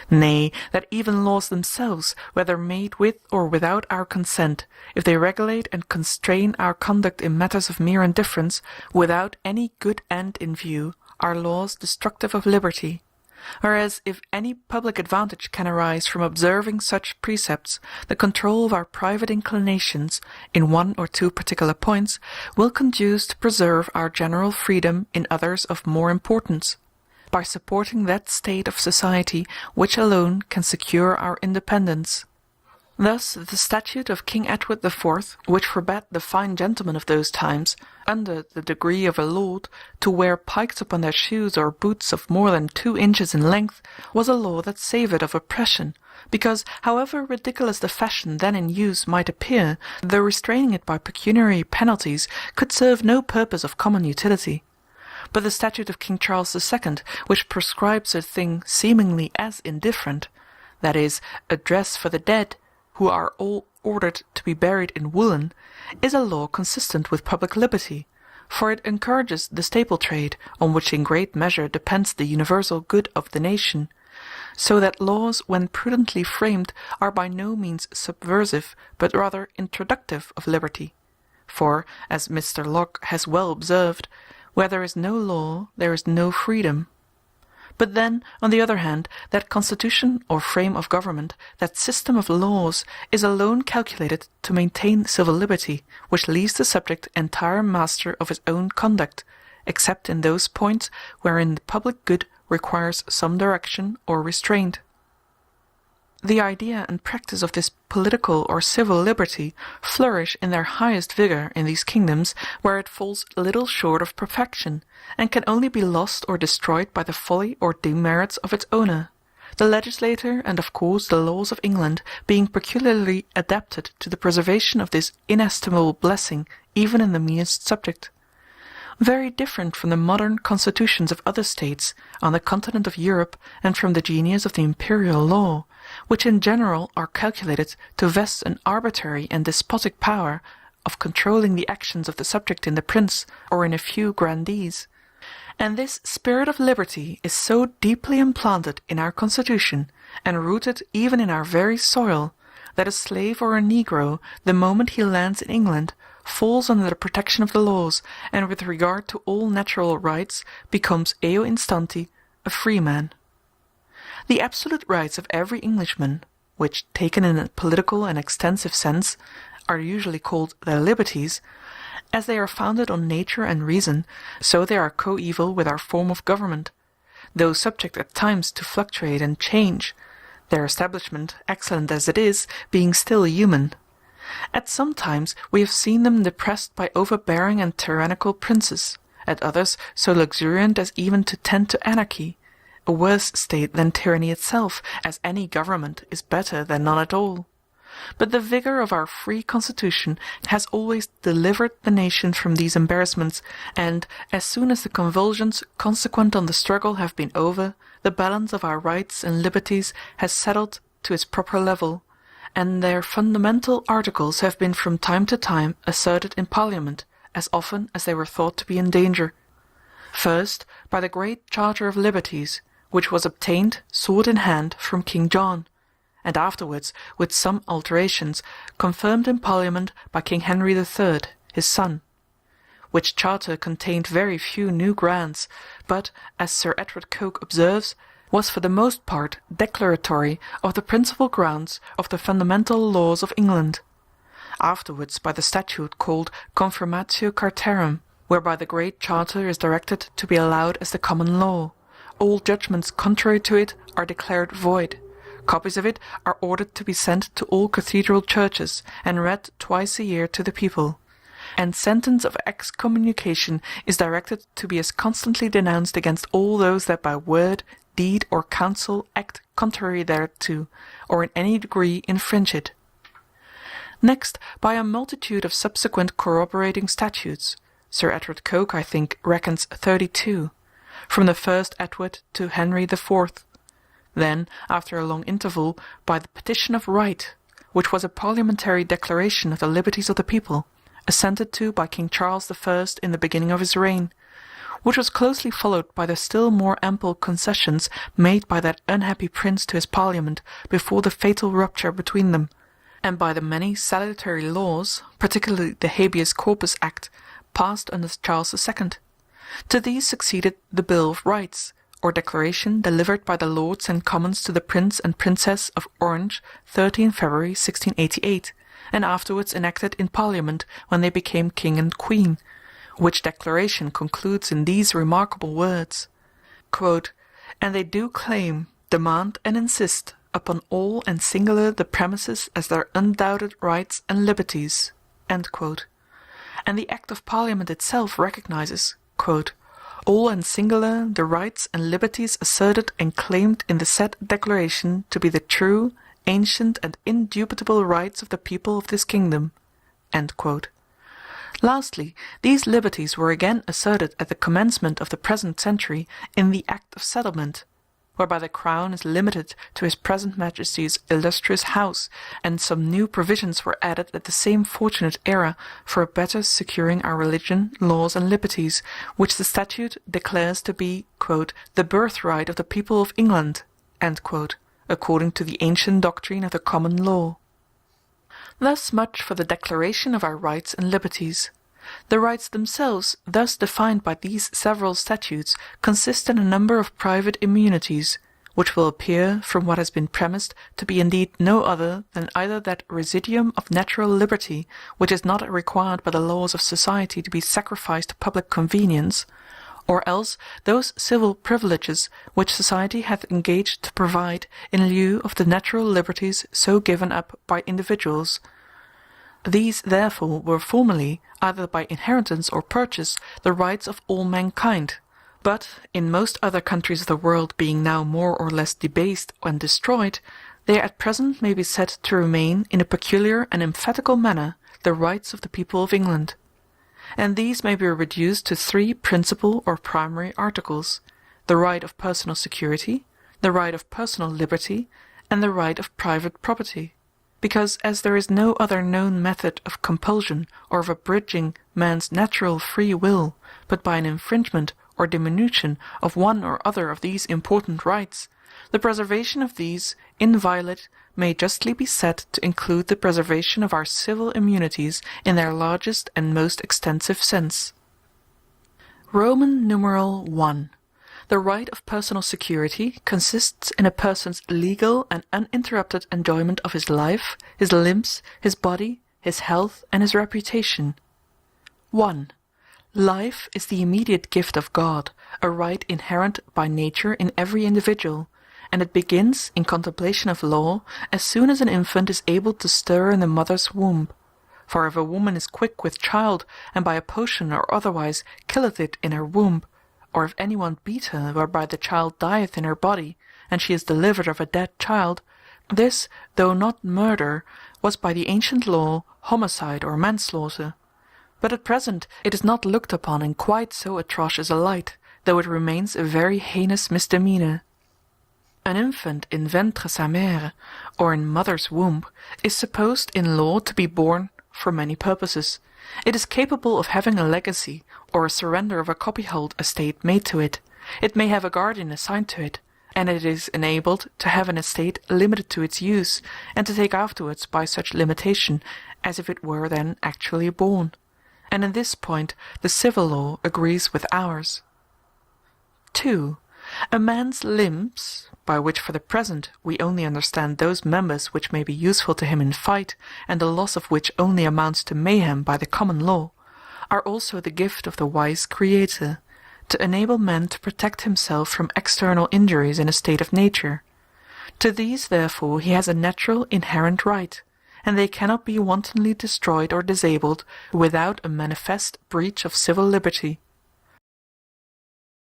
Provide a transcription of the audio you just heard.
Nay, that even laws themselves, whether made with or without our consent, if they regulate and constrain our conduct in matters of mere indifference, without any good end in view, are laws destructive of liberty. Whereas if any public advantage can arise from observing such precepts, the control of our private inclinations, in one or two particular points, will conduce to preserve our general freedom in others of more importance, by supporting that state of society which alone can secure our independence. Thus the statute of King Edward IV, which forbade the fine gentlemen of those times, under the degree of a lord, to wear pikes upon their shoes or boots of more than 2 inches in length, was a law that savoured of oppression, because, however ridiculous the fashion then in use might appear, though restraining it by pecuniary penalties could serve no purpose of common utility. But the statute of King Charles II, which prescribes a thing seemingly as indifferent, that is, a dress for the dead, who are all ordered to be buried in woolen, is a law consistent with public liberty, for it encourages the staple trade, on which in great measure depends the universal good of the nation, so that laws, when prudently framed, are by no means subversive, but rather introductive of liberty. For, as Mr. Locke has well observed, where there is no law, there is no freedom. But then, on the other hand, that constitution or frame of government, that system of laws, is alone calculated to maintain civil liberty, which leaves the subject entire master of his own conduct, except in those points wherein the public good requires some direction or restraint. The idea and practice of this political or civil liberty flourish in their highest vigour in these kingdoms where it falls little short of perfection, and can only be lost or destroyed by the folly or demerits of its owner, the legislator and of course the laws of England being peculiarly adapted to the preservation of this inestimable blessing even in the meanest subject. Very different from the modern constitutions of other states on the continent of Europe and from the genius of the imperial law, which in general are calculated to vest an arbitrary and despotic power of controlling the actions of the subject in the prince or in a few grandees. And this spirit of liberty is so deeply implanted in our constitution, and rooted even in our very soil, that a slave or a negro, the moment he lands in England, falls under the protection of the laws, and with regard to all natural rights becomes eo instanti a free man. The absolute rights of every Englishman, which, taken in a political and extensive sense, are usually called their liberties, as they are founded on nature and reason, so they are coeval with our form of government, though subject at times to fluctuate and change, their establishment, excellent as it is, being still human. At some times we have seen them depressed by overbearing and tyrannical princes, at others so luxuriant as even to tend to anarchy, a worse state than tyranny itself, as any government is better than none at all. But the vigour of our free constitution has always delivered the nation from these embarrassments, and, as soon as the convulsions consequent on the struggle have been over, the balance of our rights and liberties has settled to its proper level, and their fundamental articles have been from time to time asserted in Parliament, as often as they were thought to be in danger. First, by the great Charter of Liberties, which was obtained, sword in hand, from King John, and afterwards, with some alterations, confirmed in Parliament by King Henry III, his son, which charter contained very few new grants, but, as Sir Edward Coke observes, was for the most part declaratory of the principal grounds of the fundamental laws of England. Afterwards by the statute called Confirmatio Cartarum, whereby the Great Charter is directed to be allowed as the common law. All judgments contrary to it are declared void. Copies of it are ordered to be sent to all cathedral churches, and read twice a year to the people. And sentence of excommunication is directed to be as constantly denounced against all those that by word, deed, or counsel act contrary thereto, or in any degree infringe it. Next, by a multitude of subsequent corroborating statutes. Sir Edward Coke, I think, reckons 32, from the first Edward to Henry IV. Then, after a long interval, by the Petition of Right, which was a parliamentary declaration of the liberties of the people, assented to by King Charles I in the beginning of his reign, which was closely followed by the still more ample concessions made by that unhappy prince to his parliament before the fatal rupture between them, and by the many salutary laws, particularly the Habeas Corpus Act, passed under Charles II. To these succeeded the Bill of Rights, or declaration delivered by the Lords and Commons to the Prince and Princess of Orange 13 February 1688, and afterwards enacted in Parliament when they became King and Queen, which declaration concludes in these remarkable words, quote, "And they do claim, demand and insist upon all and singular the premises as their undoubted rights and liberties," end quote. And the Act of Parliament itself recognizes, quote, "all and singular the rights and liberties asserted and claimed in the said declaration to be the true, ancient and indubitable rights of the people of this kingdom," end quote. Lastly, these liberties were again asserted at the commencement of the present century in the Act of Settlement, whereby the Crown is limited to His present Majesty's illustrious House, and some new provisions were added at the same fortunate era for better securing our religion, laws, and liberties, which the statute declares to be, quote, "the birthright of the people of England," end quote, according to the ancient doctrine of the common law. Thus much for the declaration of our rights and liberties. The rights themselves, thus defined by these several statutes, consist in a number of private immunities, which will appear, from what has been premised, to be indeed no other than either that residuum of natural liberty which is not required by the laws of society to be sacrificed to public convenience, or else those civil privileges which society hath engaged to provide in lieu of the natural liberties so given up by individuals. These therefore were formerly, either by inheritance or purchase, the rights of all mankind, but, in most other countries of the world being now more or less debased and destroyed, they at present may be said to remain, in a peculiar and emphatical manner, the rights of the people of England. And these may be reduced to three principal or primary articles: the right of personal security, the right of personal liberty, and the right of private property. Because as there is no other known method of compulsion or of abridging man's natural free will but by an infringement or diminution of one or other of these important rights, the preservation of these, inviolate, may justly be said to include the preservation of our civil immunities in their largest and most extensive sense. Roman numeral I. The right of personal security consists in a person's legal and uninterrupted enjoyment of his life, his limbs, his body, his health, and his reputation. 1. Life is the immediate gift of God, a right inherent by nature in every individual, and it begins, in contemplation of law, as soon as an infant is able to stir in the mother's womb. For if a woman is quick with child, and by a potion or otherwise killeth it in her womb, or if any one beat her, whereby the child dieth in her body, and she is delivered of a dead child, this, though not murder, was by the ancient law homicide or manslaughter. But at present it is not looked upon in quite so atrocious a light, though it remains a very heinous misdemeanour. An infant in ventre sa mère, or in mother's womb, is supposed in law to be born for many purposes. It is capable of having a legacy, or a surrender of a copyhold estate made to it. It may have a guardian assigned to it, and it is enabled to have an estate limited to its use, and to take afterwards by such limitation, as if it were then actually born. And in this point the civil law agrees with ours. 2. A man's limbs, by which for the present we only understand those members which may be useful to him in fight, and the loss of which only amounts to mayhem by the common law, are also the gift of the wise Creator, to enable man to protect himself from external injuries in a state of nature. To these therefore he has a natural inherent right, and they cannot be wantonly destroyed or disabled without a manifest breach of civil liberty.